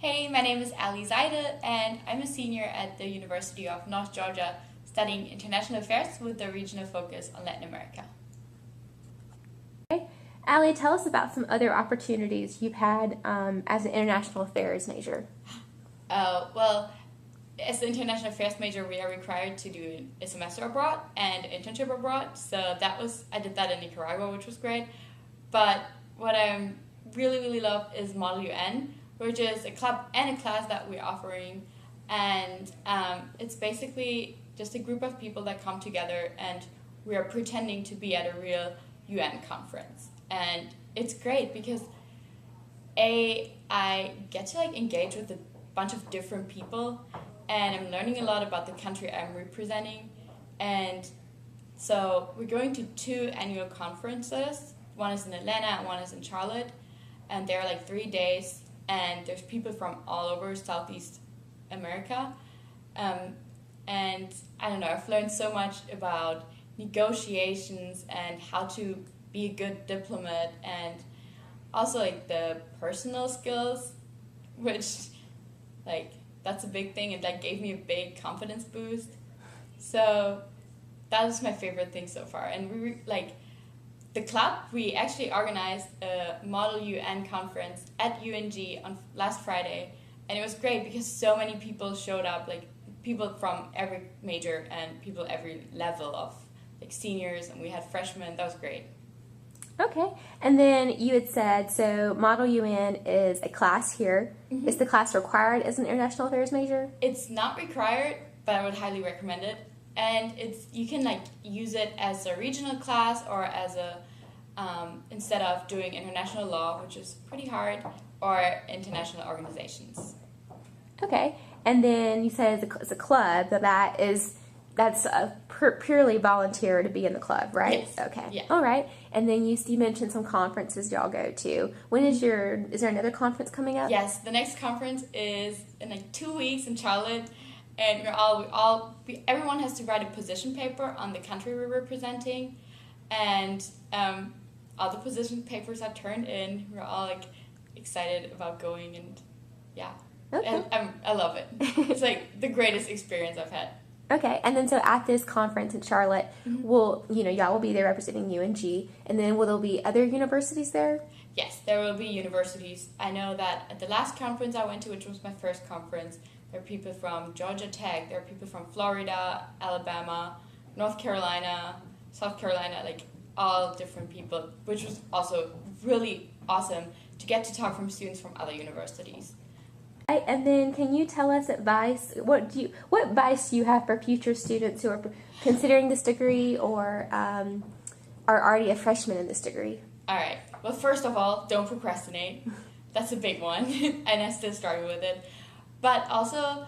Hey, my name is Ali Zaida, and I'm a senior at the University of North Georgia studying international affairs with a regional focus on Latin America. Okay. Ali, tell us about some other opportunities you've had as an international affairs major. Well, as an international affairs major, we are required to do a semester abroad and internship abroad. So I did that in Nicaragua, which was great. But what I really love is Model UN, which is a club and a class that we're offering. And it's basically just a group of people that come together and we are pretending to be at a real UN conference. And it's great because I get to engage with a bunch of different people and I'm learning a lot about the country I'm representing. And so we're going to 2 annual conferences. One is in Atlanta and one is in Charlotte. And they're 3 days and there's people from all over Southeast America. And I don't know, I've learned so much about negotiations and how to be a good diplomat and also the personal skills, which that's a big thing and gave me a big confidence boost. So that was my favorite thing so far. And the club, we actually organized a Model UN conference at UNG on last Friday, and it was great because so many people showed up, people from every major and people every level of seniors, and we had freshmen. That was great. Okay, and then you had said, so Model UN is a class here. Mm-hmm. Is the class required as an international affairs major? It's not required, but I would highly recommend it. And you can use it as a regional class or as a instead of doing international law, which is pretty hard, or international organizations. Okay, and then you said it's a club, but that's purely volunteer to be in the club, right? Yes. Okay. Yeah. All right. And then you mentioned some conferences y'all go to. Is there another conference coming up? Yes, the next conference is in 2 weeks in Charlotte. And everyone has to write a position paper on the country we're representing, and all the position papers are turned in. We're all excited about going, and yeah, okay. And I love it. It's the greatest experience I've had. Okay, and then so at this conference in Charlotte, mm-hmm. Y'all will be there representing UNG, and then will there be other universities there? Yes, there will be universities. I know that at the last conference I went to, which was my first conference, there are people from Georgia Tech, there are people from Florida, Alabama, North Carolina, South Carolina, all different people, which was also really awesome to get to talk from students from other universities. Right, and then can you tell us what advice do you have for future students who are considering this degree or are already a freshman in this degree? All right. Well, first of all, don't procrastinate. That's a big one, and I still struggle with it. But also,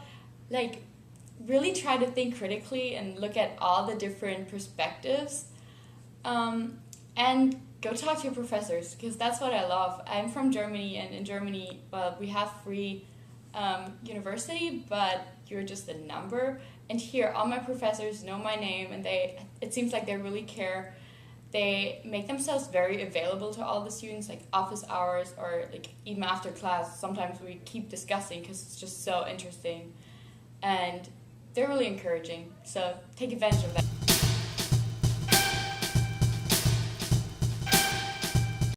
really try to think critically and look at all the different perspectives. And go talk to your professors, because that's what I love. I'm from Germany, and in Germany, well, we have free university, but you're just a number. And here, all my professors know my name, and it seems like they really care. They make themselves very available to all the students, office hours or even after class. Sometimes we keep discussing because it's just so interesting. And they're really encouraging. So take advantage of that.